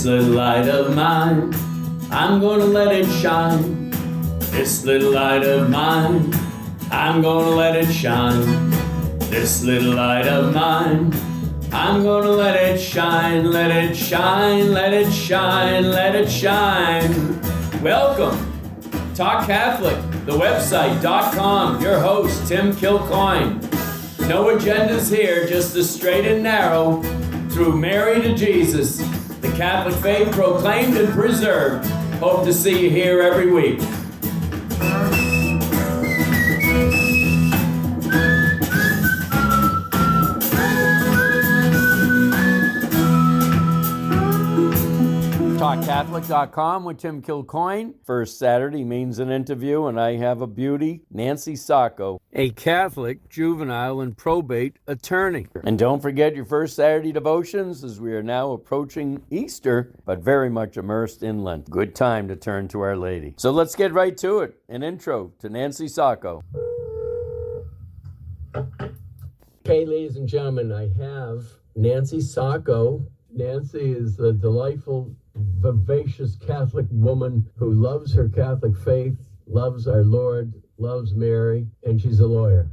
This little light of mine, I'm gonna let it shine. This little light of mine, I'm gonna let it shine. This little light of mine, I'm gonna let it shine, let it shine, let it shine, let it shine. Welcome, Talk Catholic, the website.com, your host, Tim Kilcoyne. No agendas here, just the straight and narrow, through Mary to Jesus, the Catholic faith proclaimed and preserved. Hope to see you here every week. TalkCatholic.com with Tim Kilcoyne. First Saturday means an interview, and I have a beauty, Nancy Sacco, a Catholic juvenile and probate attorney. And don't forget your first Saturday devotions, as we are now approaching Easter, but very much immersed in Lent. Good time to turn to Our Lady. So let's get right to it. An intro to Nancy Sacco. Okay, ladies and gentlemen, I have Nancy Sacco. Nancy is a delightful, vivacious Catholic woman who loves her Catholic faith, loves our Lord, loves Mary, and she's a lawyer.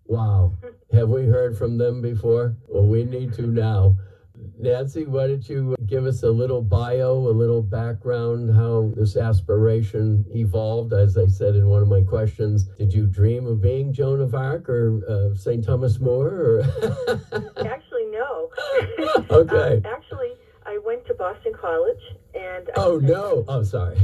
Wow. Have we heard from them before? Well, we need to now. Nancy, why don't you give us a little bio, a little background, how this aspiration evolved? As I said in one of my questions, did you dream of being Joan of Arc or St. Thomas More? Or Actually, no. Okay. Actually, I went to Boston College and... Sorry.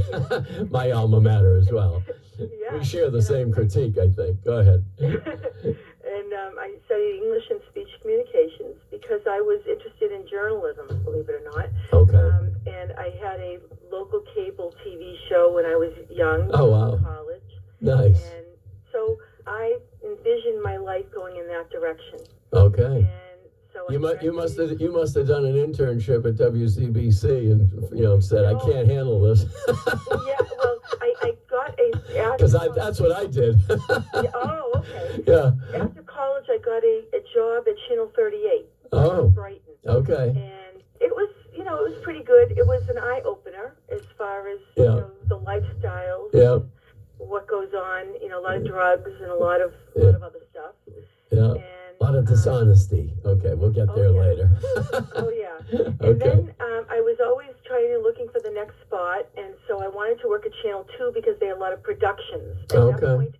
My alma mater as well. Yeah, we share the same critique, I think. Go ahead. And I studied English and speech communications because I was interested in journalism, believe it or not. Okay. And I had a local cable TV show when I was young. Oh, wow. In college. Nice. And so I envisioned my life going in that direction. Okay. And so You must have done an internship at WCBC and said, I can't handle this. Yeah, well, I got a... Because that's what I did. Oh, okay. Yeah. After college, I got a job at Channel 38 Oh. in Brighton. Okay. And it was, it was pretty good. It was an eye-opener as far as, Yeah. The lifestyles, Yeah. and what goes on, a lot of drugs and a lot of other stuff. Yeah. And, A lot of dishonesty. Okay, we'll get there later. Oh, yeah. And Okay. then I was always looking for the next spot, and so I wanted to work at Channel 2 because they had a lot of productions. At that point,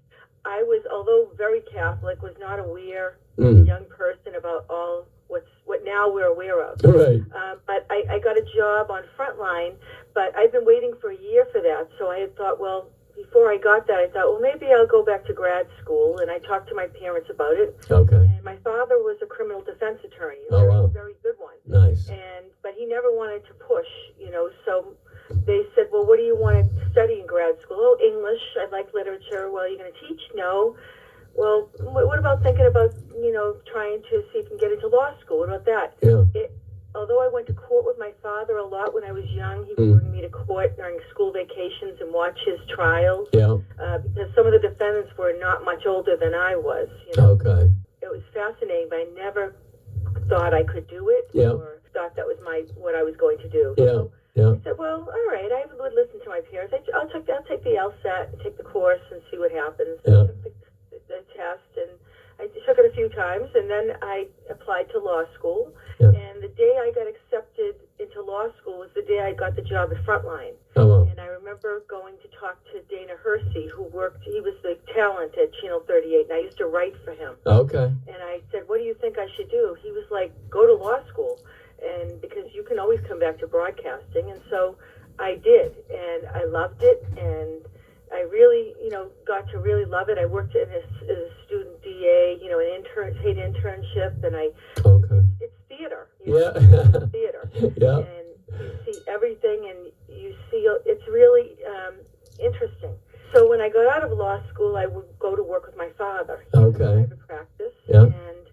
I was, although very Catholic, was not aware as a young person about all what now we're aware of. Right. But I got a job on Frontline, but I've been waiting for a year for that, so I had thought, well, before I got that, I thought, well, maybe I'll go back to grad school, and I talked to my parents about it. Okay. And my father was a criminal defense attorney, a very good one. Nice. But he never wanted to push, so they said, well, what do you want to study in grad school? Oh, English. I like literature. Well, you're going to teach? No. Well, what about thinking about, trying to see if you can get into law school? What about that? Yeah. Although I went to court with my father a lot when I was young, he would bring me to court during school vacations and watch his trials. Yeah. Because some of the defendants were not much older than I was. Okay. It was fascinating, but I never thought I could do it or thought that was what I was going to do. Yeah. So Yeah. I said, well, all right, I would listen to my parents. I'll take the LSAT and take the course and see what happens. Yeah. I took the test, and I took it a few times, and then I applied to law school. Yeah. And the day I got accepted into law school was the day I got the job at Frontline. Oh, wow. And I remember going to talk to Dana Hersey, he was the talent at Channel 38, and I used to write for him. Okay. And I said, what do you think I should do? He was like, go to law school, and because you can always come back to broadcasting. And so I did, and I loved it, and I really, got to really love it. I worked as a student DA, an paid internship, and it's theater. It's theater. Yeah. And you see everything, and you see, it's really interesting. So when I got out of law school, I would go to work with my father. He had private practice. Yeah. And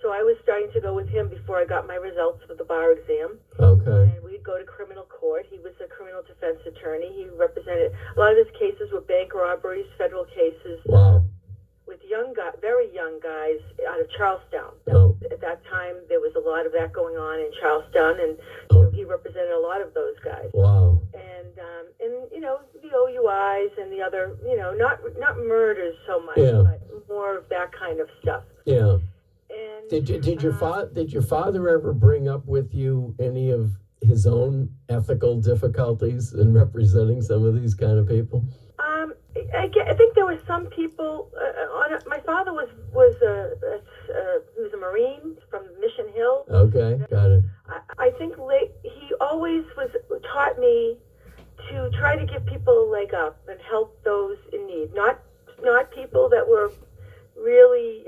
so I was starting to go with him before I got my results for the bar exam. Okay. And we'd go to criminal court. He was a criminal defense attorney. He represented, a lot of his cases were bank robberies, federal cases. Wow. With very young guys out of Charlestown. Oh. At that time, there was a lot of that going on in Charlestown, and he represented a lot of those guys. Wow. And you know, the OUIs and the other, you know, not murders so much, Yeah. but more of that kind of stuff. Yeah. And Did your father ever bring up with you any of his own ethical difficulties in representing some of these kind of people? I think there were some people. My father was he was a Marine from Mission Hill. Okay, got it. I think he always taught me to try to give people a leg up and help those in need. Not people that were really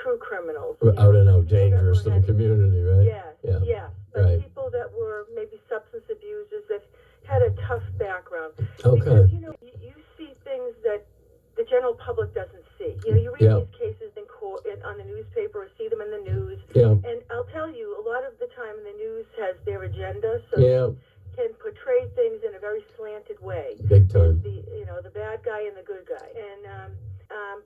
true criminals. Out and out dangerous to the community, right? Yeah. But Right. people that were maybe substance abusers that had a tough background. Okay. Because, you know, you see things that the general public doesn't see. You know, you read Yeah. these cases in court, on the newspaper, or see them in the news. Yeah. And I'll tell you, a lot of the time the news has their agenda, so Yeah. they can portray things in a very slanted way. Big time. The bad guy and the good guy. And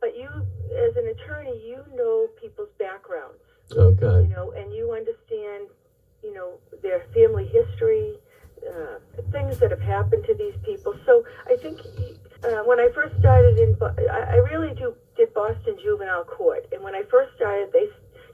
but you, as an attorney, you know people's backgrounds. Okay. You know, and you understand, you know, their family history, things that have happened to these people. So I think when I first started I really did Boston Juvenile Court, and when I first started, they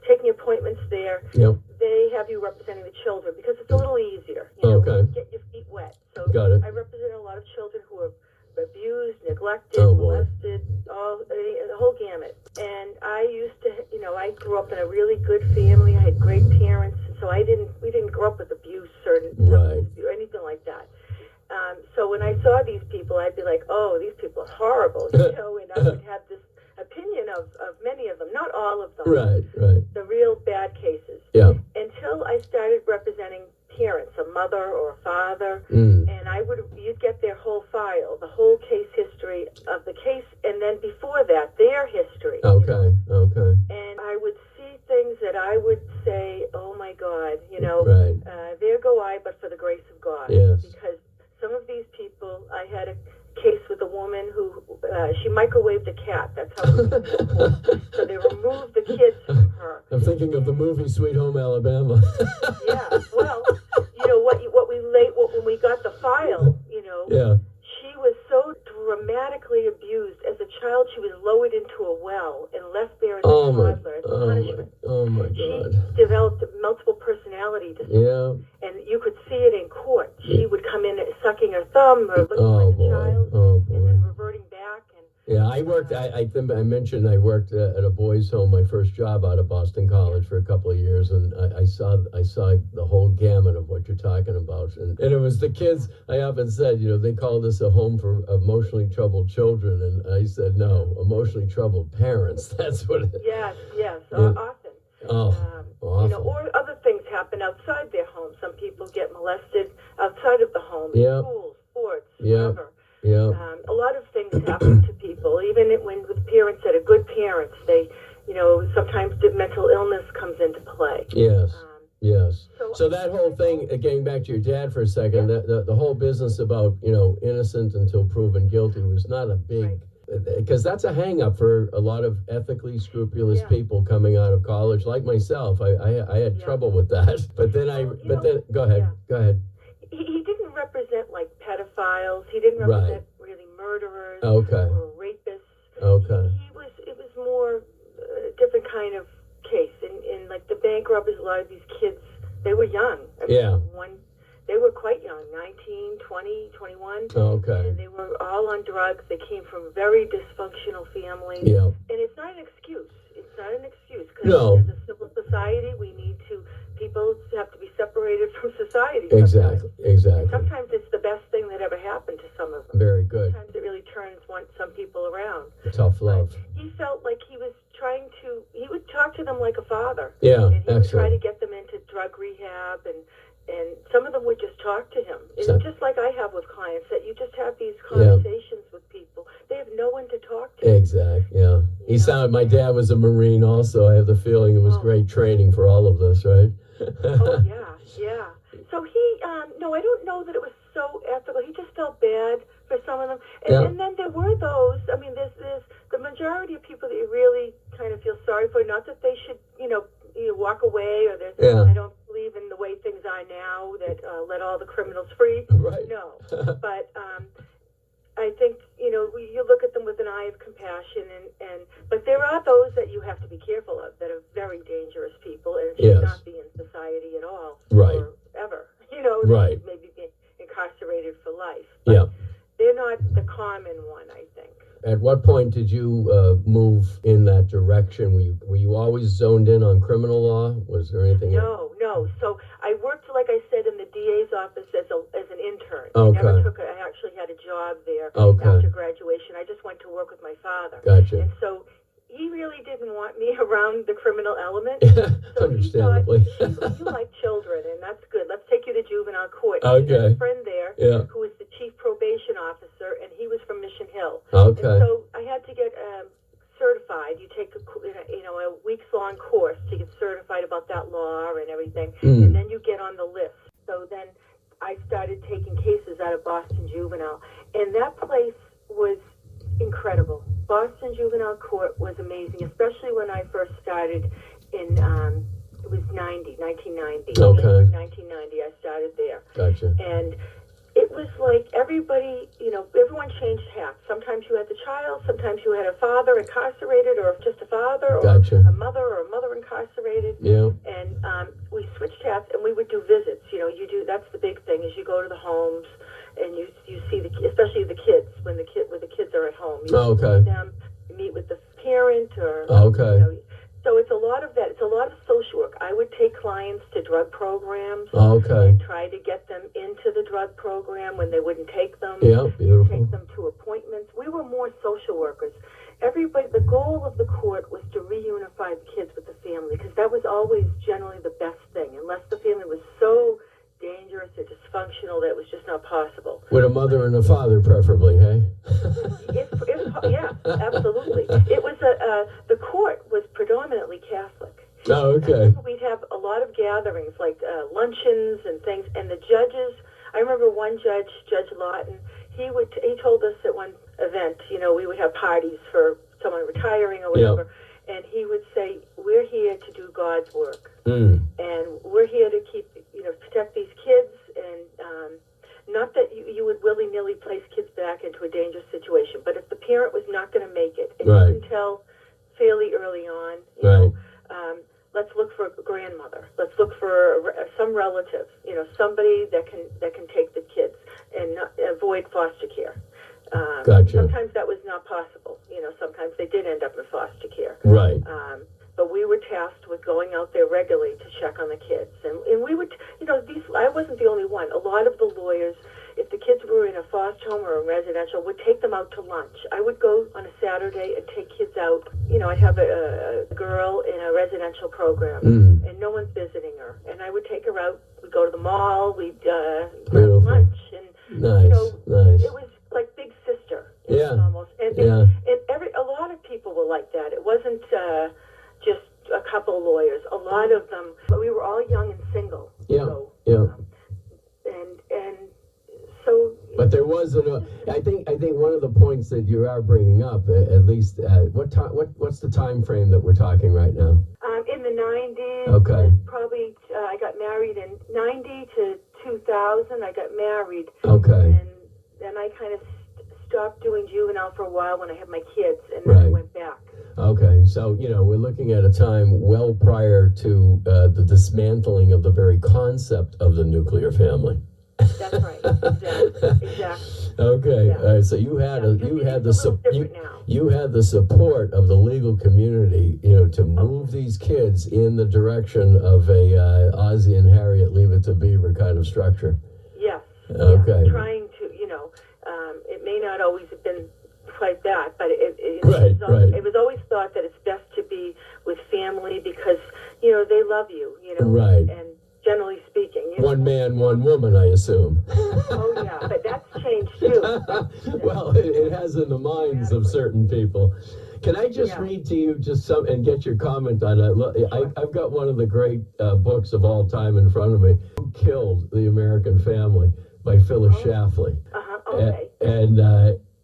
taking appointments there. Yep. They have you representing the children because it's a little easier. You know, Okay. get your feet wet. So Got it. I represent a lot of children who are abused, neglected, Oh, boy. molested, the whole gamut. And I used to, you know, I grew up in a really good family. I had great parents, so we didn't grow up with abuse or Right. anything like that. So when I saw these people, I'd be like, oh, these people are horrible, you know, and I would have this opinion of many of them, not all of them, Right. the real bad cases. Yeah. Until I started representing parents, a mother or a father, Mm. and you'd get their whole file, the whole case history of the case, and then before that, their history. Okay. And I would see things that I would say, oh my God, you know, Right. there go I, but for the grace of God. Yes. Because some of these people, I had a case with a woman who, she microwaved a cat. That's how it was. So they removed the kids from her. I'm thinking of the movie Sweet Home Alabama. Yeah, well, you know, when we got the file, you know, Yeah. she was so dramatically abused. As a child, she was lowered into a well and left there as a toddler as a punishment. Oh my God. She developed multiple personality disorders, Yeah. and you could see it in court. She would come in sucking her thumb or looking Oh like boy. a child, Oh and boy. then reverting back. And Yeah, I worked. I think I mentioned I worked at a boys' home. My first job out of Boston College for a couple of years, and I saw the whole gamut of what you're talking about. And it was the kids. I often said, you know, they call this a home for emotionally troubled children, and I said, no, emotionally troubled parents. That's what. yes, Yeah. often. Oh, awful. You know, or other things happen outside their home. Some people get molested outside of the home, Yeah. in schools, sports, Yeah. whatever. Yeah. A lot of things happen to people, even with parents that are good parents. They, you know, sometimes the mental illness comes into play. Yes. Yes. So- So that whole thing, getting back to your dad for a second, the whole business about, you know, innocent until proven guilty was not a big, because that's a hang up for a lot of ethically scrupulous Yeah. people coming out of college, like myself. I had trouble with that. But then go ahead. yeah. Go ahead. He didn't represent like pedophiles. He didn't Right. represent really murderers Okay. or rapists. Okay. It was more a different kind of case. In like the bank robbers, a lot of these kids, they were young. Yeah. They were quite young, 19, 20, 21. Okay. And they were all on drugs. They came from very dysfunctional families. Yeah. And it's not an excuse. It's not an excuse. Because No. as a civil society, people have to be separated from society. Sometimes. Exactly. Sometimes it's the best thing that ever happened to some of them. Very good. Sometimes it really turns some people around. Tough love. He felt like he would talk to them like a father. Yeah. And he would try Excellent. to get them into drug rehab, and some of them would just talk to him. It's So- just like I have with clients, that you just have these conversations with people. They have no one to talk to. Exactly. Yeah. My dad was a Marine also. I have the feeling it was great training for all of this, right? Oh, yeah. So no, I don't know that it was so ethical. He just felt bad for some of them. And then there were those, I mean, there's the majority of people that you really kind of feel sorry for, not that they should, you know, walk away, or there's, Yeah. I don't believe in the way things are now that let all the criminals free. Right. No, but I think you look at them with an eye of compassion, but there are those that you have to be careful of that are very dangerous people and should Yes. not be in society at all, Right. or ever. Right. Maybe be incarcerated for life. But Yeah. they're not the common one, I think. At what point did you move in that direction? Were you always zoned in on criminal law? Was there anything else? No. So I worked, like I said, in the DA's office as an intern. Okay. I actually had a job there Okay. after graduation. I just went to work with my father. Gotcha. And so he really didn't want me around the criminal element. So Understandably. he thought, you like children, and that's good. Let's take you to juvenile court. Okay. He had a friend there Yeah. who was the chief probation officer, and he was from Mission Hill. Okay. And so I had to get certified. You take a weeks-long course to get certified about that law and everything, and then you get on the list. So then I started taking cases out of Boston Juvenile, and that place was incredible. Boston Juvenile Court was amazing, especially when I first started in, it was 1990. Okay. 1990, I started there. Gotcha. And it was like everyone changed hats. Sometimes you had the child, sometimes you had a father incarcerated, or just a father, or Gotcha. a mother incarcerated. Yeah. And we switched hats, and we would do visits. That's the big thing, is you go to the homes, and you see especially the kids, when the kids are at home. You Okay. see them, you meet with the parent, or Okay. so it's a lot of that. It's a lot of social work. I would take clients to drug programs. Okay. Try to get them into the drug program when they wouldn't take them. Yeah, beautiful. Take them to appointments. We were more social workers. The goal of the court was to reunify the kids with the family, because that was always generally the best thing, unless the family was so dangerous or dysfunctional that it was just not possible. With a mother and a father, preferably, hey? Yeah, absolutely. It was the court was predominantly Catholic. Oh, okay. We'd have a lot of gatherings, like luncheons and things, and the judges. I remember one judge, Judge Lawton. He told us at one event, we would have parties for someone retiring or whatever, and he would say, "We're here to do God's work, and we're here to protect these kids, and not that you would willy-nilly place kids back into a dangerous situation, but if the parent was not going to make it, and Right. you can tell fairly early on, Right. let's look for a grandmother. Let's look for some relative, somebody that can take the kids and not, avoid foster care." Gotcha. Sometimes that was not possible. Sometimes they did end up in foster care. Right. But we were tasked with going out there regularly to check on the kids. And we would, I wasn't the only one. A lot of the lawyers, if the kids were in a foster home or a residential, would take them out to lunch. I would go on a Saturday and take kids out. I'd have a girl in a residential program, and no one's visiting her. And I would take her out. We'd go to the mall. We'd go to Beautiful. lunch. And, Nice. Nice. it was like Big Sister. Yeah. Almost. And a lot of people were like that. It wasn't just a couple lawyers. A lot of them, we were all young and single. Yeah. So, Yeah. and so. But there was I think one of the points that you are bringing up, at least, what's the time frame that we're talking right now? In the 90s. Okay. Probably, I got married in 90 to 2000. I got married. Okay. And then I kind of stopped doing juvenile for a while when I had my kids, and then I Right. went back. Okay, so we're looking at a time well prior to the dismantling of the very concept of the nuclear family. That's right. Exactly. Okay, Yeah. so you had It's a little different now. you had the support of the legal community, to move these kids in the direction of a Ozzie and Harriet Leave It to Beaver kind of structure. Yes. Okay. Yeah. Trying to, it may not always have been quite that, but it was always thought that it's best to be with family because, they love you, Right. and generally speaking. One man, one woman, I assume. Oh, yeah, but that's changed too. Well, it has in the minds of certain people. Can I just read to you just some and get your comment on it? Look, I've got one of the great books of all time in front of me, Who Killed the American Family by Phyllis Schlafly. Okay.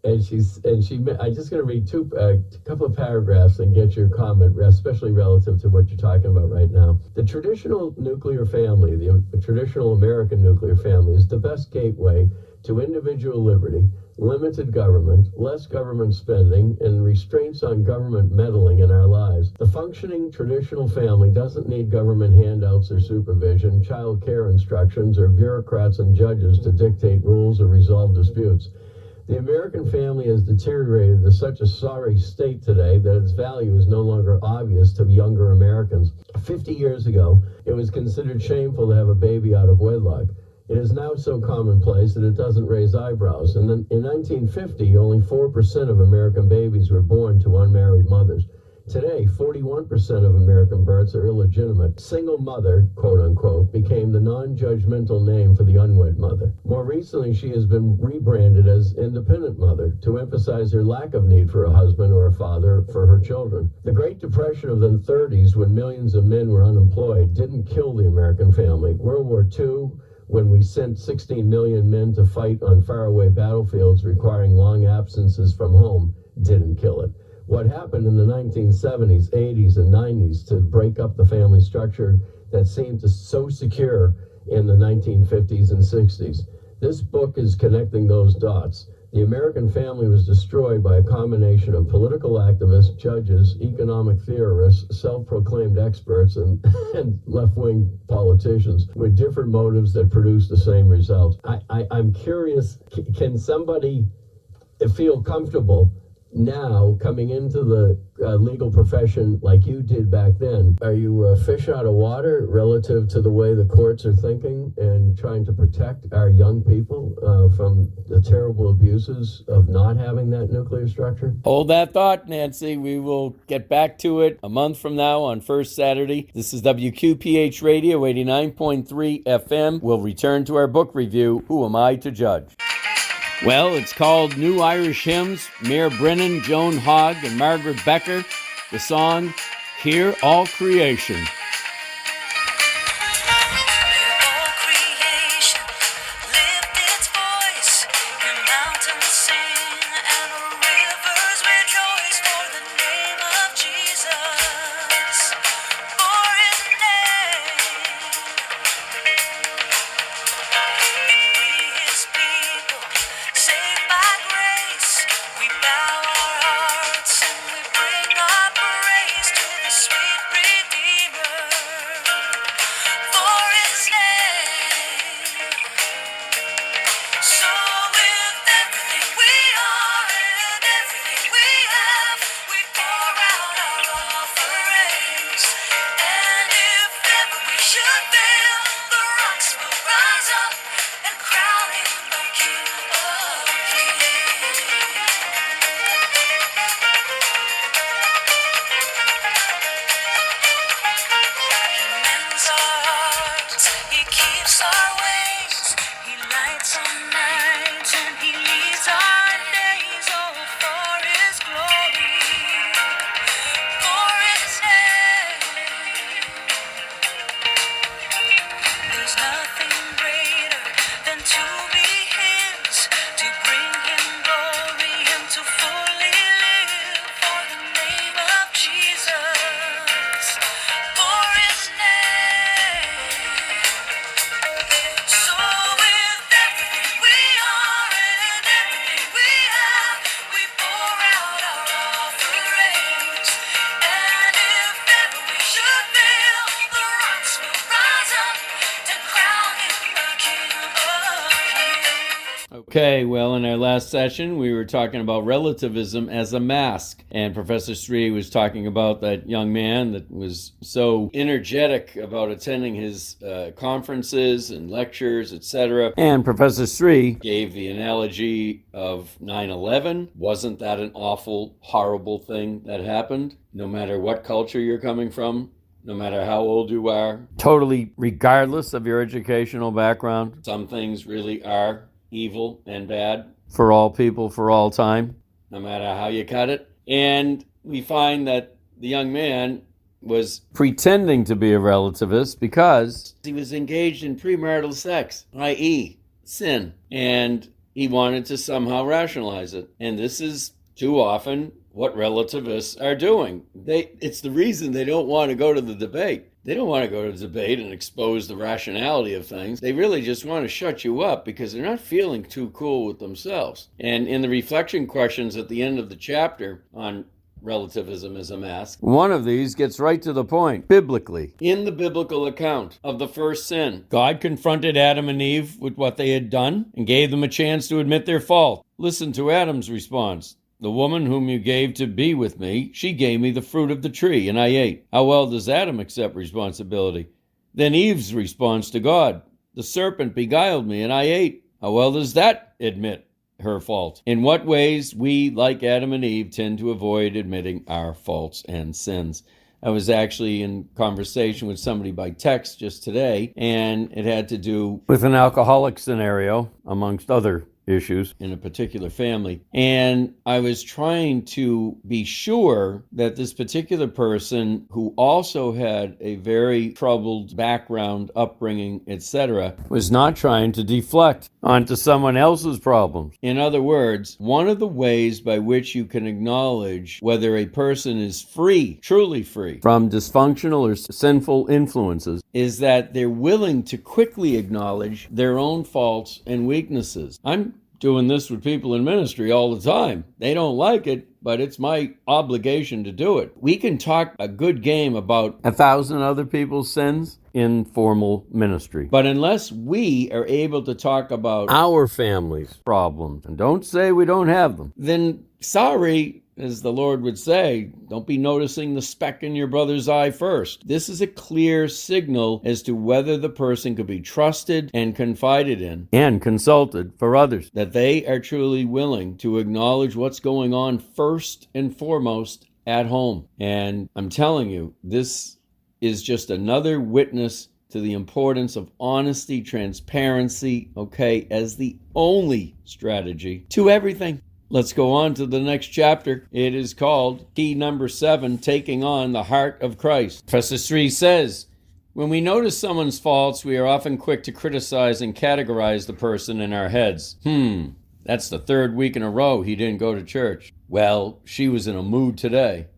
And I'm just going to read a couple of paragraphs and get your comment, especially relative to what you're talking about right now. The traditional nuclear family, the traditional American nuclear family, is the best gateway to individual liberty, limited government, less government spending, and restraints on government meddling in our lives. The functioning traditional family doesn't need government handouts or supervision, child care instructions, or bureaucrats and judges to dictate rules or resolve disputes. The American family has deteriorated to such a sorry state today that its value is no longer obvious to younger Americans. 50 years ago, it was considered shameful to have a baby out of wedlock. It is now so commonplace that it doesn't raise eyebrows. And then in 1950, only 4% of American babies were born to unmarried mothers. Today, 41% of American births are illegitimate. Single mother, quote unquote, became the non-judgmental name for the unwed mother. More recently, she has been rebranded as independent mother to emphasize her lack of need for a husband or a father for her children. The Great Depression of the 30s, when millions of men were unemployed, didn't kill the American family. World War II, when we sent 16 million men to fight on faraway battlefields requiring long absences from home, didn't kill it. What happened in the 1970s, 80s, and 90s to break up the family structure that seemed so secure in the 1950s and 60s? This book is connecting those dots. The American family was destroyed by a combination of political activists, judges, economic theorists, self-proclaimed experts, and left-wing politicians with different motives that produce the same result. I'm curious, can somebody feel comfortable now coming into the legal profession like you did back then? Are you a fish out of water relative to the way the courts are thinking and trying to protect our young people from the terrible abuses of not having that nuclear structure? Hold that thought, Nancy. We will get back to it a month from now on First Saturday. This is WQPH Radio 89.3 FM. We'll return to our book review, Who Am I to Judge? Well, it's called New Irish Hymns. Mayor Brennan, Joan Hogg, and Margaret Becker. The song, Hear All Creation. Okay, well, in our last session, we were talking about relativism as a mask. And Professor Sri was talking about that young man that was so energetic about attending his conferences and lectures, etc. And Professor Sri gave the analogy of 9/11. Wasn't that an awful, horrible thing that happened? No matter what culture you're coming from, no matter how old you are, totally regardless of your educational background, some things really are evil and bad for all people for all time, no matter how you cut it. And we find that the young man was pretending to be a relativist because he was engaged in premarital sex, i.e., sin. And he wanted to somehow rationalize it. And this is too often what relativists are doing. It's the reason they don't want to go to the debate. They don't want to go to the debate and expose the rationality of things. They really just want to shut you up because they're not feeling too cool with themselves. And in the reflection questions at the end of the chapter on relativism as a mask, one of these gets right to the point. Biblically, in the biblical account of the first sin, God confronted Adam and Eve with what they had done and gave them a chance to admit their fault. Listen to Adam's response. The woman whom you gave to be with me, she gave me the fruit of the tree, and I ate. How well does Adam accept responsibility? Then Eve's response to God. The serpent beguiled me, and I ate. How well does that admit her fault? In what ways we, like Adam and Eve, tend to avoid admitting our faults and sins. I was actually in conversation with somebody by text just today, and it had to do with an alcoholic scenario, amongst other issues in a particular family. And I was trying to be sure that this particular person, who also had a very troubled background, upbringing, etc., was not trying to deflect onto someone else's problems. In other words, one of the ways by which you can acknowledge whether a person is free, truly free, from dysfunctional or sinful influences is that they're willing to quickly acknowledge their own faults and weaknesses. I'm doing this with people in ministry all the time. They don't like it, but it's my obligation to do it. We can talk a good game about 1,000 other people's sins in formal ministry. But unless we are able to talk about our family's problems, and don't say we don't have them, then sorry, as the Lord would say, don't be noticing the speck in your brother's eye first. This is a clear signal as to whether the person could be trusted and confided in and consulted for others, that they are truly willing to acknowledge what's going on first and foremost at home. And I'm telling you, this is just another witness to the importance of honesty, transparency, as the only strategy to everything. Let's go on to the next chapter. It is called Key Number 7, Taking on the Heart of Christ. Professor Sri says, when we notice someone's faults, we are often quick to criticize and categorize the person in our heads. That's the third week in a row he didn't go to church. Well, she was in a mood today.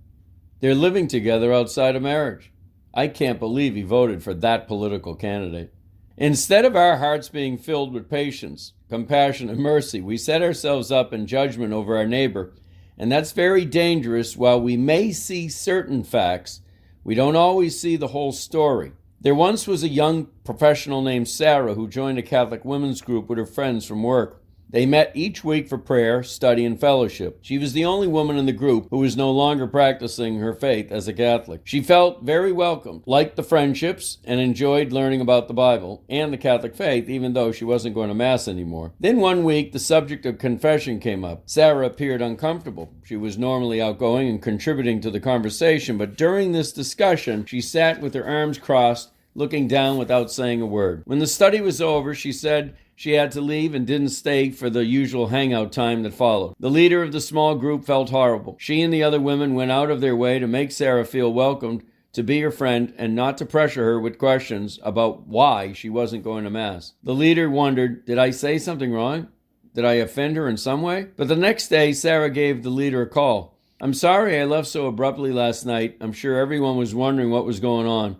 They're living together outside of marriage. I can't believe he voted for that political candidate. Instead of our hearts being filled with patience, compassion, and mercy, we set ourselves up in judgment over our neighbor. And that's very dangerous. While we may see certain facts, we don't always see the whole story. There once was a young professional named Sarah who joined a Catholic women's group with her friends from work. They met each week for prayer, study, and fellowship. She was the only woman in the group who was no longer practicing her faith as a Catholic. She felt very welcomed, liked the friendships, and enjoyed learning about the Bible and the Catholic faith, even though she wasn't going to Mass anymore. Then one week, the subject of confession came up. Sarah appeared uncomfortable. She was normally outgoing and contributing to the conversation, but during this discussion, she sat with her arms crossed, looking down without saying a word. When the study was over, she said she had to leave and didn't stay for the usual hangout time that followed. The leader of the small group felt horrible. She and the other women went out of their way to make Sarah feel welcomed, to be her friend, and not to pressure her with questions about why she wasn't going to Mass. The leader wondered, did I say something wrong? Did I offend her in some way? But the next day, Sarah gave the leader a call. I'm sorry I left so abruptly last night. I'm sure everyone was wondering what was going on.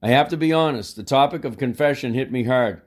I have to be honest, the topic of confession hit me hard.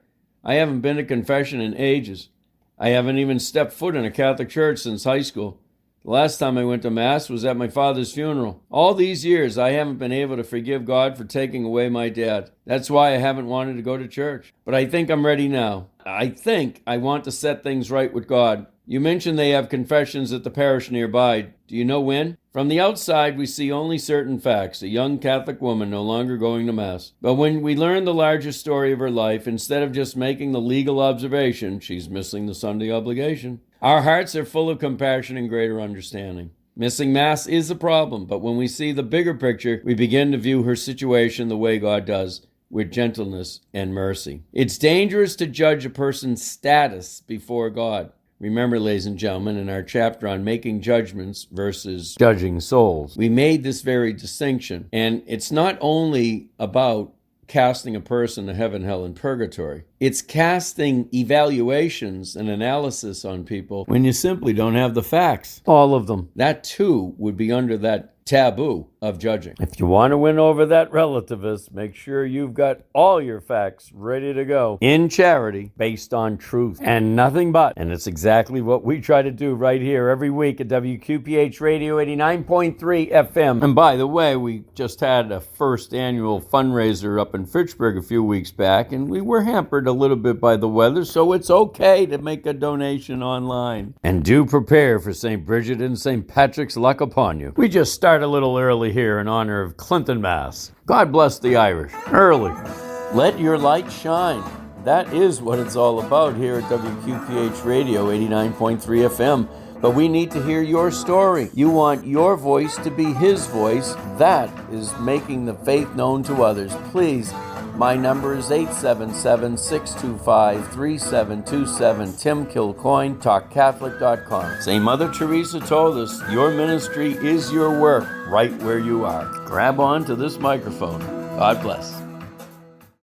I haven't been to confession in ages. I haven't even stepped foot in a Catholic church since high school. The last time I went to Mass was at my father's funeral. All these years, I haven't been able to forgive God for taking away my dad. That's why I haven't wanted to go to church. But I think I'm ready now. I think I want to set things right with God. You mentioned they have confessions at the parish nearby. Do you know when? From the outside, we see only certain facts. A young Catholic woman no longer going to Mass. But when we learn the larger story of her life, instead of just making the legal observation, she's missing the Sunday obligation, our hearts are full of compassion and greater understanding. Missing Mass is a problem, but when we see the bigger picture, we begin to view her situation the way God does, with gentleness and mercy. It's dangerous to judge a person's status before God. Remember, ladies and gentlemen, in our chapter on making judgments versus judging souls, we made this very distinction. And it's not only about casting a person to heaven, hell, and purgatory. It's casting evaluations and analysis on people when you simply don't have the facts. All of them. That too would be under that taboo of judging. If you want to win over that relativist, make sure you've got all your facts ready to go in charity based on truth and nothing but. And it's exactly what we try to do right here every week at WQPH Radio 89.3 FM. And by the way, we just had a first annual fundraiser up in Fitchburg a few weeks back, and we were hampered a little bit by the weather, so it's okay to make a donation online. And do prepare for St. Bridget and St. Patrick's luck upon you. We just start a little early here in honor of Clinton Mass. God bless the Irish. Early. Let your light shine. That is what it's all about here at WQPH Radio 89.3 FM. But we need to hear your story. You want your voice to be his voice. That is making the faith known to others. Please, my number is 877-625-3727. Tim Kilcoyne, TalkCatholic.com. St. Mother Teresa told us, your ministry is your work right where you are. Grab on to this microphone. God bless.